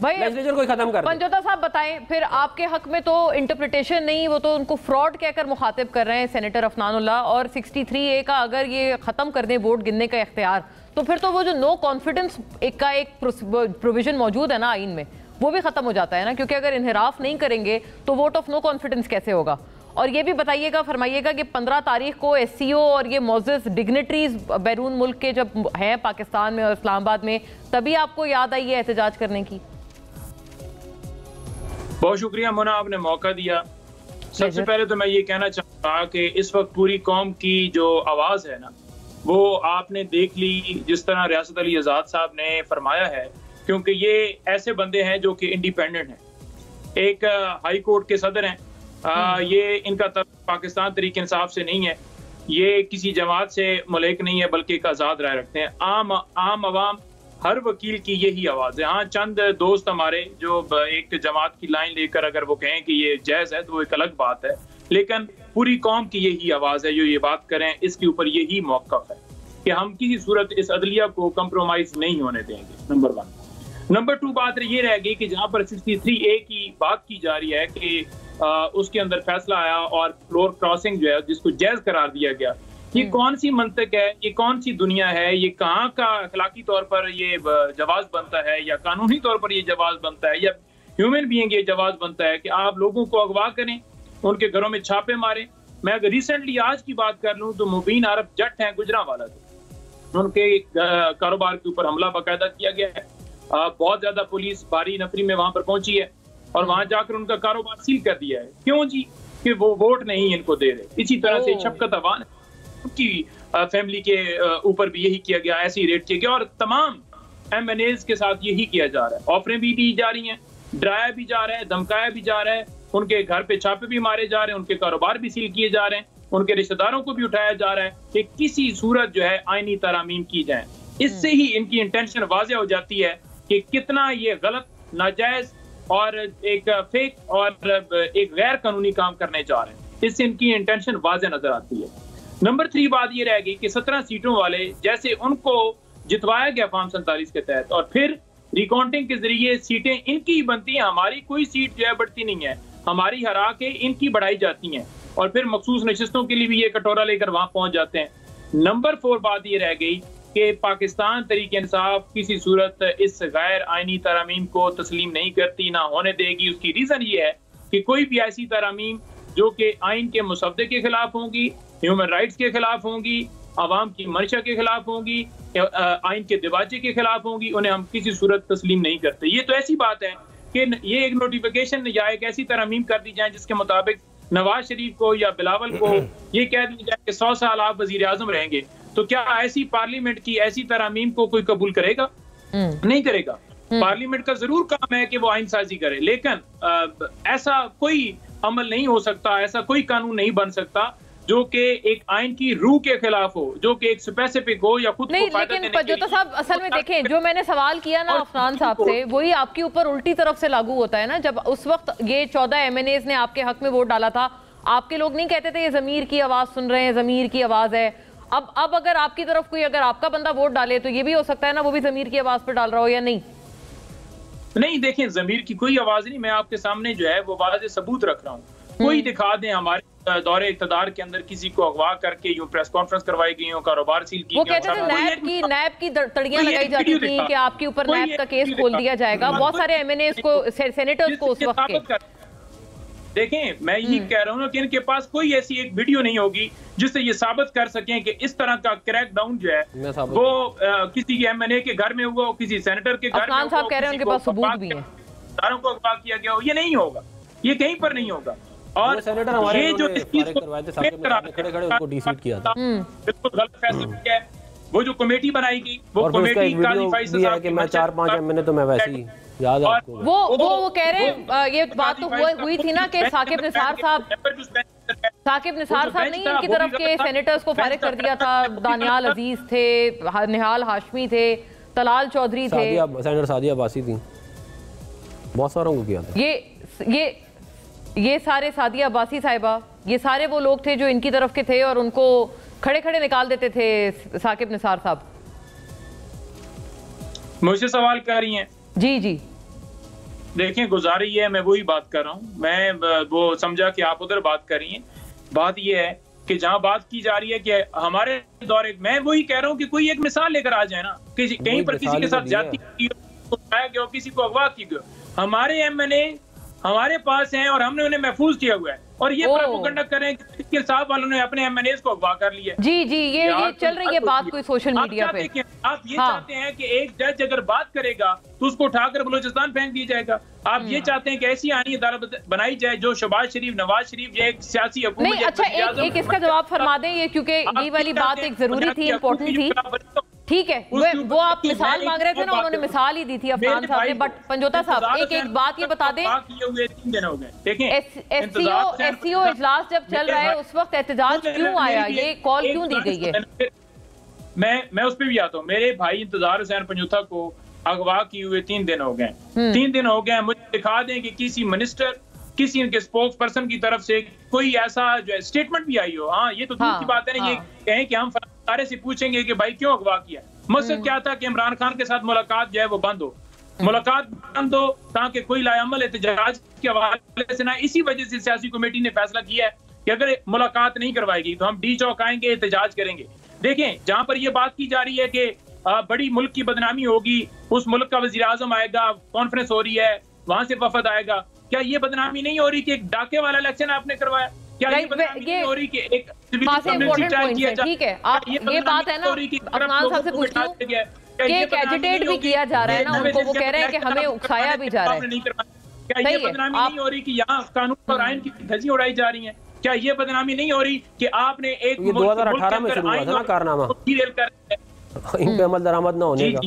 Legislature को खत्म कर। पंजोता साहब बताएं, फिर आपके हक में तो इंटरप्रिटेशन नहीं, वो तो उनको फ्रॉड कहकर मुखातिब कर रहे हैं सेनेटर अफनानुल्लाह, और 63A का अगर ये खत्म कर दें वोट गिनने का इख्तियार, तो फिर तो वो जो नो कॉन्फिडेंस का एक प्रोविजन मौजूद है ना आइन में, वो भी खत्म हो जाता है ना, क्योंकि अगर इन्हिराफ नहीं करेंगे तो वोट ऑफ नो कॉन्फिडेंस कैसे होगा। और ये भी बताइएगा, फरमाइएगा कि 15 तारीख को SCO और ये मोअज़्ज़ज़ डिग्निटरीज बैरून मुल्क के जब हैं पाकिस्तान में और इस्लामाबाद में, तभी आपको याद आई है एहतजाज करने की? बहुत शुक्रिया मोना, आपने मौका दिया। सबसे पहले तो मैं ये कहना चाहूँगा कि इस वक्त पूरी कौम की जो आवाज़ है ना, वो आपने देख ली जिस तरह रियासत अली आज़ाद साहब ने फरमाया है, क्योंकि ये ऐसे बंदे हैं जो कि इंडिपेंडेंट हैं। एक हाई कोर्ट के सदर हैं, ये इनका पाकिस्तान तरीके इंसाफ से नहीं है, ये किसी जमात से मुल्क नहीं है, बल्कि एक आज़ाद राय रखते हैं। आम आवाम हर वकील की यही आवाज़ है। हाँ, चंद दोस्त हमारे जो एक जमात की लाइन लेकर अगर वो कहें कि ये जायज़ है तो वो एक अलग बात है, लेकिन पूरी कौम की यही आवाज़ है जो ये बात करें, इसके ऊपर यही मौक़िफ़ है कि हम किसी सूरत इस अदलिया को कंप्रोमाइज़ नहीं होने देंगे। नंबर 1। नंबर 2 बात ये रह गई कि जहाँ पर 63A की बात की जा रही है कि उसके अंदर फैसला आया और फ्लोर क्रॉसिंग जो है जिसको जायज़ करार दिया गया, ये कौन सी मंतक है, ये कौन सी दुनिया है, ये कहाँ का अखलाकी तौर पर ये जवाज बनता है या कानूनी तौर पर ये जवाज बनता है या ह्यूमन बीइंग ये जवाज बनता है कि आप लोगों को अगवा करें, उनके घरों में छापे मारें। मैं अगर रिसेंटली आज की बात कर लूँ तो मुबीन अरब जट हैं गुजरांवाला से, उनके कारोबार के ऊपर हमला बाकायदा किया गया है। बहुत ज्यादा पुलिस भारी नफरी में वहां पर पहुंची है और वहां जाकर उनका कारोबार सील कर दिया है। क्यों जी? कि वो वोट नहीं इनको दे रहे। इसी तरह से शफकत अवान की फैमिली के ऊपर भी यही किया गया, ऐसे ही रेट किया गया और तमाम MNAs के साथ यही किया जा रहा है। ऑफरें भी दी जा रही हैं, डराया भी जा रहा है, धमकाया भी जा रहा है, उनके घर पे छापे भी मारे जा रहे हैं, उनके कारोबार भी सील किए जा रहे हैं, उनके रिश्तेदारों को भी उठाया जा रहा है कि किसी सूरत जो है आईनी तरामीम की जाए। इससे ही इनकी इंटेंशन वाज़ेह हो जाती है कि कितना ये गलत, नाजायज और एक फेक और एक गैर कानूनी काम करने जा रहे हैं। इससे इनकी इंटेंशन वाज़ेह नजर आती है। नंबर 3 बात ये रह गई कि 17 सीटों वाले जैसे उनको जितवाया गया फॉर्म 47 के तहत और फिर रिकाउंटिंग के जरिए सीटें इनकी बनती हैं, हमारी कोई सीट जो है बढ़ती नहीं है, हमारी हरा के इनकी बढ़ाई जाती हैं और फिर मखसूस नशिस्तों के लिए भी ये कटोरा लेकर वहां पहुंच जाते हैं। नंबर 4 बात ये रह गई कि पाकिस्तान तरीके इंसाफ किसी सूरत इस गैर आईनी तरामीम को तस्लीम नहीं करती, ना होने देगी। उसकी रीजन ये है कि कोई भी ऐसी तरामीम जो कि आइन के मुसवदे के खिलाफ होंगी, ह्यूमन राइट्स के खिलाफ होंगी, आवाम की मंशा के खिलाफ होंगी, आइन के दिवाचे के खिलाफ होंगी, उन्हें हम किसी सूरत तस्लीम नहीं करते। ये तो ऐसी बात है कि ये एक नोटिफिकेशन या एक ऐसी तरमीम कर दी जाए जिसके मुताबिक नवाज शरीफ को या बिलावल को ये कह दिया जाए कि 100 साल आप वजीर आजम रहेंगे, तो क्या ऐसी पार्लियामेंट की ऐसी तरमीम को कोई कबूल करेगा? नहीं करेगा। पार्लियामेंट का जरूर काम है कि वो आइन साजी करे, लेकिन ऐसा कोई अमल नहीं हो सकता, ऐसा कोई कानून नहीं बन सकता जो कि एक आइन की रूह के खिलाफ हो, जो कि एक स्पेसिफिक हो या खुद नहीं। लेकिन पंजोता साहब, असल में देखें, जो मैंने सवाल किया ना अफनान साहब से, वही आपके ऊपर उल्टी तरफ से लागू होता है ना। जब उस वक्त ये 14 MNAs ने आपके हक में वोट डाला था, आपके लोग नहीं कहते थे ये जमीर की आवाज सुन रहे हैं, जमीर की आवाज है। अब अगर आपकी तरफ कोई, अगर आपका बंदा वोट डाले तो ये भी हो सकता है ना वो भी जमीर की आवाज पर डाल रहा हो, या नहीं? नहीं, देखें, जमीर की कोई आवाज नहीं, मैं आपके सामने जो है वो वाज़ेह सबूत रख रहा हूँ। कोई दिखा दें हमारे दौरे इक़्तिदार के अंदर किसी को अगवा करके यूं प्रेस कॉन्फ्रेंस करवाई गई हो, कारोबार सील की, वो कहते थे नैब की तड़ियां लगाई जाती थी कि आपके ऊपर नैब का केस खोल दिया जाएगा। बहुत सारे MNAs को, सेनेटर्स को उस वक्त के। देखें, मैं यही कह रहा हूँ ना कि इनके पास कोई ऐसी एक वीडियो नहीं होगी जिससे ये साबित कर सकें कि इस तरह का क्रैक डाउन जो है वो किसी MNA के घर में हुआ हो, किसी सेनेटर के घर में हुआ, साहब कह रहे हैं उनके पास सबूत भी हैं, दारों को अगवा किया गया हो। ये नहीं होगा, ये कहीं पर नहीं होगा। और सेनेटर हमारे ये जो खड़े उनको डिसीट किया था, बिल्कुल गलत फैसला किया है। वो जो कमेटी बनाई गई, वो कमेटी काजी फैसल साहब कि मैं 4-5 MNA तो मैं वैसे ही याद है आपको। वो कह रहे हैं, ये बात तो हुई थी ना कि साकिब निसार साहब नहीं इनकी तरफ के सेनेटर्स को फारिग कर दिया था। दानियाल अजीज थे, निहाल हाशमी थे, तलाल चौधरी थे, सेनेटर सादिया अब्बासी थी, बहुत सारों को किया था। ये सारे सादिया अब्बासी साहिबा, ये सारे वो लोग थे जो इनकी तरफ के थे और उनको खड़े खड़े निकाल देते थे साकिब निसार साहब। मुझसे सवाल कर रही हैं? जी जी। देखें गुजारी है, मैं वही बात कर रहा हूँ। मैं वो समझा कि आप उधर बात कर रही हैं। बात ये है कि जहाँ बात की जा रही है कि हमारे दौरे, मैं वही कह रहा हूँ कि कोई एक मिसाल लेकर आ जाए ना, कहीं पर किसी के साथ ज्यादती की हो, किसी को अगवा की गई, हमारे एमएनए हमारे पास हैं और हमने उन्हें महफूज किया हुआ है, और ये प्रोपेगेंडा कर रहे हैं कि साहब वालों ने अपने एमएनएस को अगवा कर लिया। जी जी, ये चल रही है बात कोई सोशल मीडिया पे। आप ये चाहते हैं कि एक जज अगर बात करेगा तो उसको उठाकर बलूचिस्तान फेंक दिया जाएगा। आप ये चाहते हैं कि ऐसी आईनी अदालत बनाई जाए जो शहबाज शरीफ, नवाज शरीफ, ये एक सियासी हुकूमत। नहीं, अच्छा एक इसका जवाब फरमा दें, ये क्योंकि ये वाली बात एक जरूरी थी, इम्पोर्टेंट थी। ठीक है, वो आप मिसाल मांग रहे थे ना, उन्होंने मिसाल ही दी थी अफनान साहब ने। बट पंजोता साहब एक बात ये बता दें, एससीओ इजलास जब चल रहा है उस वक्त एहतजाज क्यों आया, ये कॉल क्यों दी गई है? मैं उस पर भी आता हूँ। मेरे भाई इंतजार हुसैन पंजोता को अगवा किए हुए 3 दिन हो गए। 3 दिन हो गए, मुझे दिखा दें कि किसी मिनिस्टर, किसी इनके स्पोक्स पर्सन की तरफ से कोई ऐसा जो है स्टेटमेंट भी आई हो। हाँ, ये तो दूर की बात है ना, ये कहें कि हम सारे से पूछेंगे कि भाई क्यों अगवा किया। मकसद क्या था कि इमरान खान के साथ मुलाकात जो है वो बंद हो, मुलाकात बंद हो ताकि कोई लायामल एहतजाज के हवाले से ना। इसी वजह से सियासी कमेटी ने फैसला किया है कि अगर मुलाकात नहीं करवाएगी तो हम डी चौक आएंगे, एहतजाज करेंगे। देखें, जहां पर ये बात की जा रही है कि बड़ी मुल्क की बदनामी होगी, उस मुल्क का वज़ीर आज़म आएगा, कॉन्फ्रेंस हो रही है, वहां से वफद आएगा, क्या ये बदनामी नहीं हो रही कि एक डाके वाला इलेक्शन आपने करवाया? क्या ये बदनामी नहीं हो रही कि एक ठीक है, आप ये बात है ना, अफनान साहब से पूछती हूं कि एक एजिटेट भी किया जा रहा है ना उनको, वो कह रहे हैं कि हमें उकसाया भी जा रहा है। क्या ये बदनामी नहीं हो रही कि यहाँ कानून और आइन की धज्जी उड़ाई जा रही है? क्या ये बदनामी नहीं हो रही कि आपने एक 2018 में शुरू हुआ था ना कारनामा, इन पे अमल दरामद न होने का?